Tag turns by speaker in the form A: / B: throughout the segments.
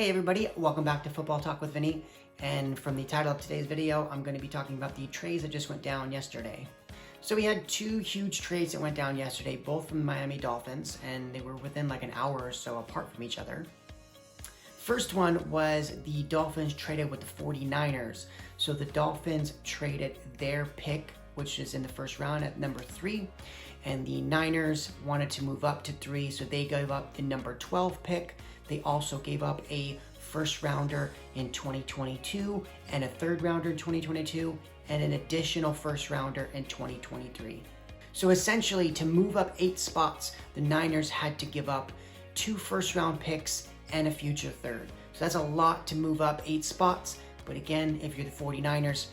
A: Hey everybody, welcome back to Football Talk with Vinny. And from the title of today's video, I'm going to be talking about the trades that just went down yesterday. So we had two huge trades that went down yesterday, both from the Miami Dolphins, and they were within like an hour or so apart from each other. First one was the Dolphins traded with the 49ers. So the Dolphins traded their pick, which is in the first round at number 3, and the Niners wanted to move up to 3, so they gave up the number 12 pick. They also gave up a first rounder in 2022 and a third rounder in 2022 and an additional first rounder in 2023. So essentially, to move up 8 spots, the Niners had to give up 2 first round picks and a future third. So that's a lot to move up 8 spots. But again, if you're the 49ers,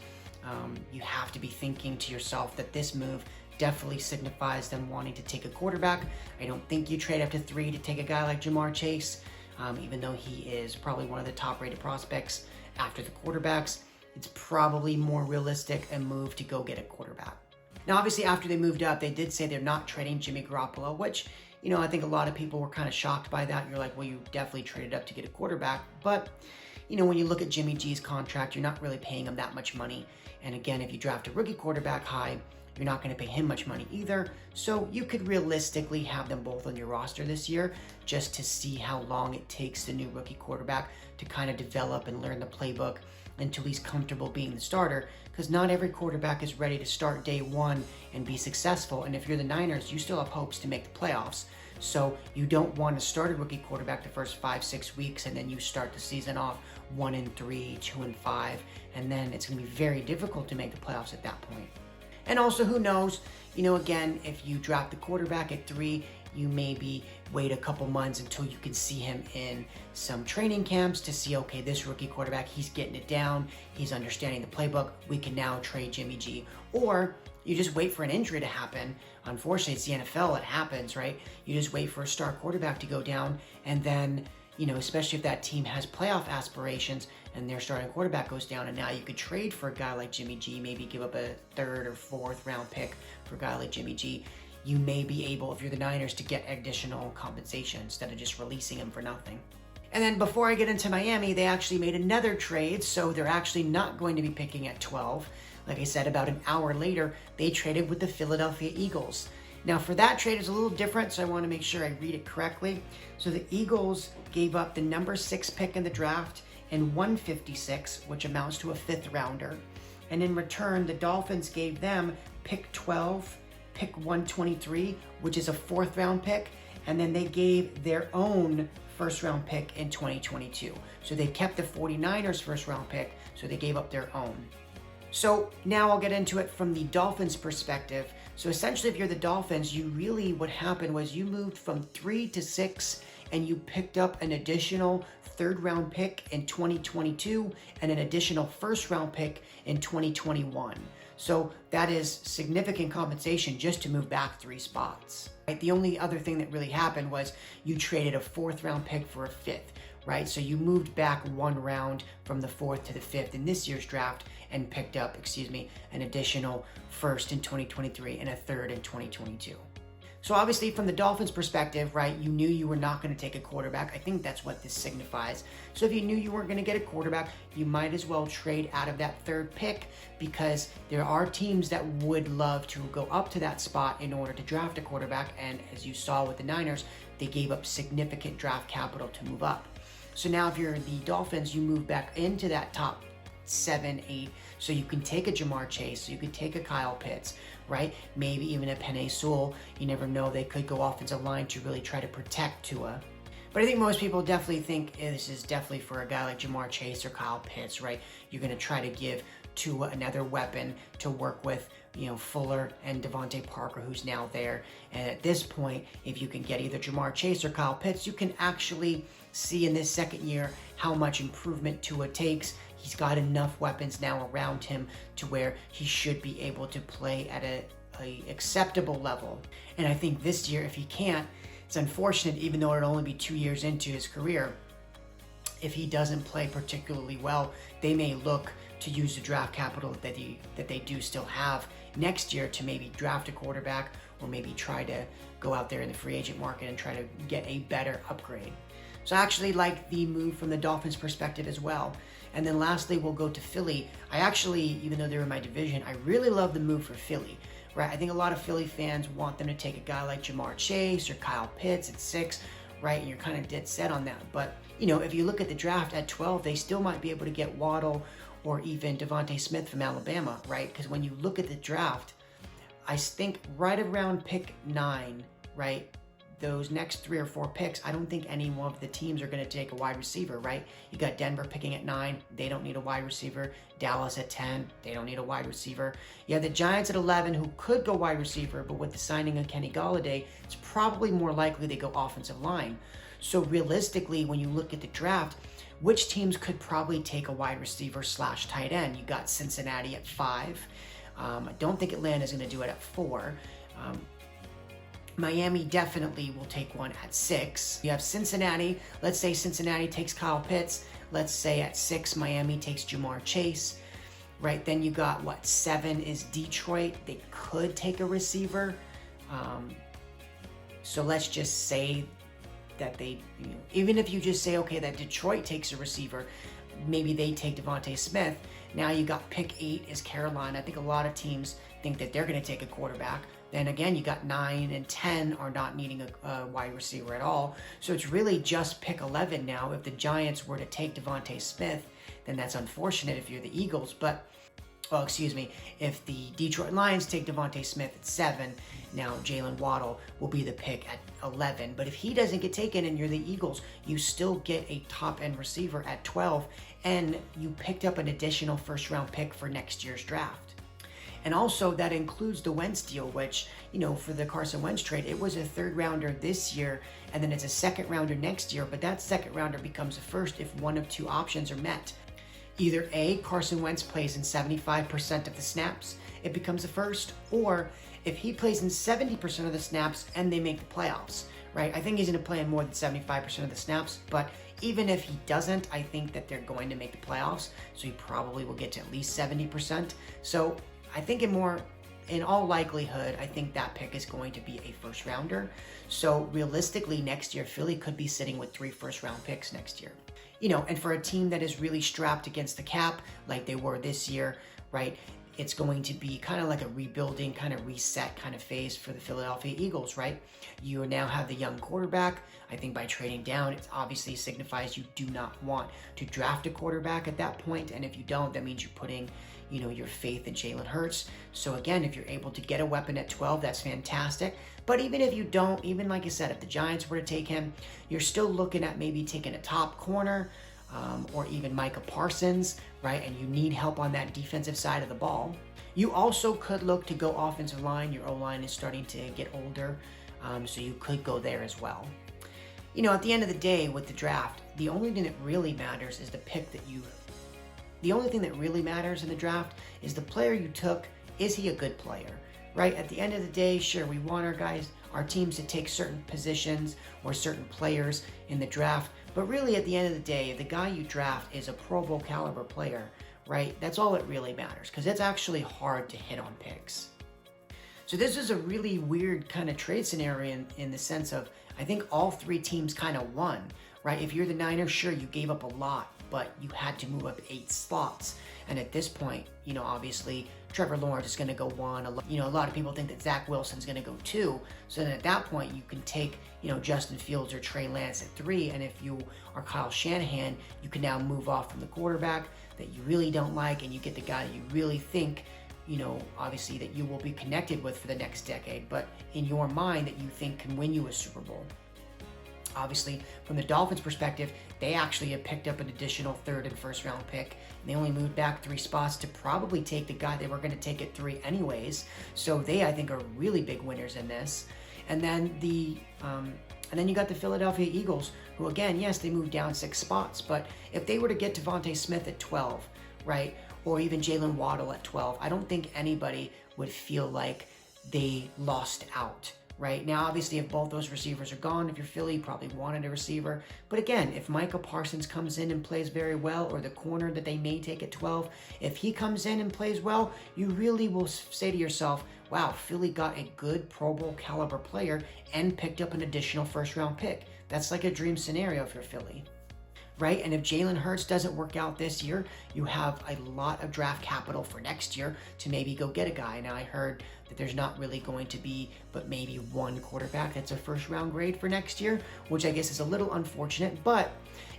A: you have to be thinking to yourself that this move definitely signifies them wanting to take a quarterback. I don't think you trade up to 3 to take a guy like Jamar Chase, even though he is probably one of the top rated prospects after the quarterbacks. It's probably more realistic a move to go get a quarterback. Now, obviously, after they moved up, they did say they're not trading Jimmy Garoppolo, which, you know, I think a lot of people were kind of shocked by that. You're like, well, you definitely traded up to get a quarterback. But, you know, when you look at Jimmy G's contract, you're not really paying him that much money. And again, if you draft a rookie quarterback high, you're not going to pay him much money either. So you could realistically have them both on your roster this year just to see how long it takes the new rookie quarterback to kind of develop and learn the playbook until he's comfortable being the starter, because not every quarterback is ready to start day one and be successful. And if you're the Niners, you still have hopes to make the playoffs. So you don't want to start a rookie quarterback the first 5-6 weeks and then you start the season off 1-3, 2-5, and then it's going to be very difficult to make the playoffs at that point. And also, who knows, you know, again, if you draft the quarterback at 3, you maybe wait a couple months until you can see him in some training camps to see, okay, this rookie quarterback, he's getting it down, he's understanding the playbook, we can now trade Jimmy G. Or you just wait for an injury to happen. Unfortunately, it's the NFL, it happens, right? You just wait for a star quarterback to go down, and then, you know, especially if that team has playoff aspirations and their starting quarterback goes down, and now you could trade for a guy like Jimmy G, maybe give up a 3rd or 4th round pick for a guy like Jimmy G. You may be able, if you're the Niners, to get additional compensation instead of just releasing him for nothing. And then before I get into Miami, they actually made another trade, so they're actually not going to be picking at 12. Like I said, about an hour later, they traded with the Philadelphia Eagles. Now, for that trade, it's a little different, so I want to make sure I read it correctly. So the Eagles gave up the number 6 pick in the draft and 156, which amounts to a 5th rounder. And in return, the Dolphins gave them pick 12, pick 123, which is a 4th round pick, and then they gave their own first round pick in 2022. So they kept the 49ers first round pick, so they gave up their own. So now I'll get into it from the Dolphins perspective. So essentially, if you're the Dolphins, what happened was you moved from 3 to 6 and you picked up an additional 3rd round pick in 2022 and an additional 1st round pick in 2021. So that is significant compensation just to move back 3 spots. Right? The only other thing that really happened was you traded a 4th round pick for a 5th. Right? So you moved back 1 round from the 4th to the 5th in this year's draft and picked up, an additional 1st in 2023 and a 3rd in 2022. So obviously, from the Dolphins' perspective, right, you knew you were not going to take a quarterback. I think that's what this signifies. So if you knew you weren't going to get a quarterback, you might as well trade out of that 3rd pick, because there are teams that would love to go up to that spot in order to draft a quarterback. And as you saw with the Niners, they gave up significant draft capital to move up. So now if you're the Dolphins, you move back into that top 7, 8, so you can take a Jamar Chase, so you could take a Kyle Pitts, right? Maybe even a Penei Sewell. You never know, they could go offensive line to really try to protect Tua. But I think most people definitely think this is definitely for a guy like Jamar Chase or Kyle Pitts, right? You're going to try to give Tua another weapon to work with, you know, Fuller and Devontae Parker, who's now there. And at this point, if you can get either Jamar Chase or Kyle Pitts, you can actually see in this second year how much improvement Tua takes. He's got enough weapons now around him to where he should be able to play at a acceptable level. And I think this year, if he can't, it's unfortunate, even though it'll only be 2 years into his career, if he doesn't play particularly well, they may look to use the draft capital that they do still have next year to maybe draft a quarterback, or maybe try to go out there in the free agent market and try to get a better upgrade. So I actually like the move from the Dolphins perspective as well. And then lastly, we'll go to Philly. I actually, even though they're in my division, I really love the move for Philly, right? I think a lot of Philly fans want them to take a guy like Jamar Chase or Kyle Pitts at 6, right? And you're kind of dead set on that. But, if you look at the draft at 12, they still might be able to get Waddle or even Devontae Smith from Alabama, right? Because when you look at the draft, I think right around pick 9, right? Those next 3 or 4 picks, I don't think any one of the teams are going to take a wide receiver, right? You got Denver picking at 9. They don't need a wide receiver. Dallas at 10. They don't need a wide receiver. You have the Giants at 11 who could go wide receiver, but with the signing of Kenny Golladay, it's probably more likely they go offensive line. So realistically, when you look at the draft, which teams could probably take a wide receiver / tight end? You got Cincinnati at 5. I don't think Atlanta's going to do it at 4. Miami definitely will take one at 6. You have Cincinnati. Let's say Cincinnati takes Kyle Pitts. Let's say at 6, Miami takes Jamar Chase. Right, then you got, 7 is Detroit. They could take a receiver. So let's just say that they, even if you just say, okay, that Detroit takes a receiver, maybe they take Devontae Smith. Now you got pick 8 is Carolina. I think a lot of teams think that they're going to take a quarterback. Then again, you got 9 and 10 are not needing a wide receiver at all. So it's really just pick 11 now. If the Giants were to take Devontae Smith, then that's unfortunate if you're the Eagles. But, if the Detroit Lions take Devontae Smith at 7, now Jalen Waddle will be the pick at 11. But if he doesn't get taken and you're the Eagles, you still get a top-end receiver at 12, and you picked up an additional first-round pick for next year's draft. And also that includes the Wentz deal, which, for the Carson Wentz trade, it was a 3rd rounder this year, and then it's a 2nd rounder next year, but that 2nd rounder becomes a 1st if one of 2 options are met. Either A, Carson Wentz plays in 75% of the snaps, it becomes a 1st, or if he plays in 70% of the snaps and they make the playoffs, right? I think he's going to play in more than 75% of the snaps, but even if he doesn't, I think that they're going to make the playoffs, so he probably will get to at least 70%. So I think in all likelihood, I think that pick is going to be a 1st rounder. So realistically, next year, Philly could be sitting with 3 first-round picks next year. And for a team that is really strapped against the cap, like they were this year, right, it's going to be kind of like a rebuilding, kind of reset kind of phase for the Philadelphia Eagles, right? You now have the young quarterback. I think by trading down, it obviously signifies you do not want to draft a quarterback at that point. And if you don't, that means you're putting, your faith in Jalen Hurts. So again, if you're able to get a weapon at 12, that's fantastic. But even if you don't, even like I said, if the Giants were to take him, you're still looking at maybe taking a top corner, or even Micah Parsons, right? And you need help on that defensive side of the ball. You also could look to go offensive line. Your O-line is starting to get older, so you could go there as well. At the end of the day with the draft, the only thing that really matters is the pick that you... The only thing that really matters in the draft is the player you took. Is he a good player, right? At the end of the day, sure, we want our teams to take certain positions or certain players in the draft, but really at the end of the day, the guy you draft is a Pro Bowl caliber player, right? That's all that really matters, because it's actually hard to hit on picks. So this is a really weird kind of trade scenario in the sense of, I think all 3 teams kind of won, right? If you're the Niners, sure, you gave up a lot, but you had to move up 8 slots. And at this point, obviously, Trevor Lawrence is going to go 1. A lot of people think that Zach Wilson's going to go 2. So then at that point, you can take, Justin Fields or Trey Lance at 3. And if you are Kyle Shanahan, you can now move off from the quarterback that you really don't like, and you get the guy that you really think, obviously that you will be connected with for the next decade, but in your mind that you think can win you a Super Bowl. Obviously, from the Dolphins' perspective, they actually have picked up an additional 3rd and 1st round pick. And they only moved back 3 spots to probably take the guy they were going to take at 3 anyways. So they, I think, are really big winners in this. And then you got the Philadelphia Eagles, who again, yes, they moved down 6 spots, but if they were to get Devontae Smith at 12, right, or even Jalen Waddle at 12, I don't think anybody would feel like they lost out. Right now, obviously, if both those receivers are gone, if you're Philly, you probably wanted a receiver. But again, if Micah Parsons comes in and plays very well, or the corner that they may take at 12, if he comes in and plays well, you really will say to yourself, wow, Philly got a good Pro Bowl caliber player and picked up an additional 1st round pick. That's like a dream scenario if you're Philly, right? And if Jalen Hurts doesn't work out this year, you have a lot of draft capital for next year to maybe go get a guy. Now, I heard that there's not really going to be but maybe one quarterback that's a first round grade for next year, which I guess is a little unfortunate. But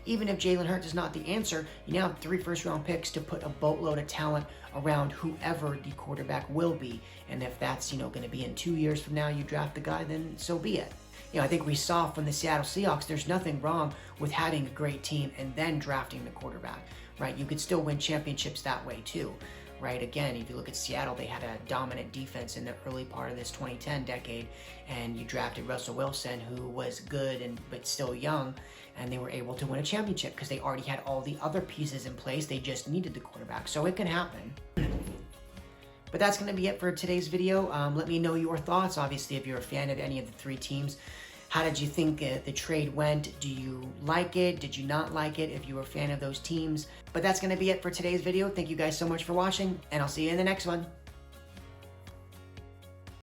A: even if Jalen Hurts is not the answer, you now have 3 first round picks to put a boatload of talent around whoever the quarterback will be. And if that's, going to be in 2 years from now, you draft the guy, then so be it. I think we saw from the Seattle Seahawks, there's nothing wrong with having a great team and then drafting the quarterback, right? You could still win championships that way too, right? Again, if you look at Seattle, they had a dominant defense in the early part of this 2010 decade, and you drafted Russell Wilson, who was good but still young, and they were able to win a championship because they already had all the other pieces in place. They just needed the quarterback, so it can happen. But that's going to be it for today's video. Let me know your thoughts. Obviously, if you're a fan of any of the 3 teams, how did you think the trade went? Do you like it? Did you not like it? If you were a fan of those teams. But that's going to be it for today's video. Thank you guys so much for watching, and I'll see you in the next one.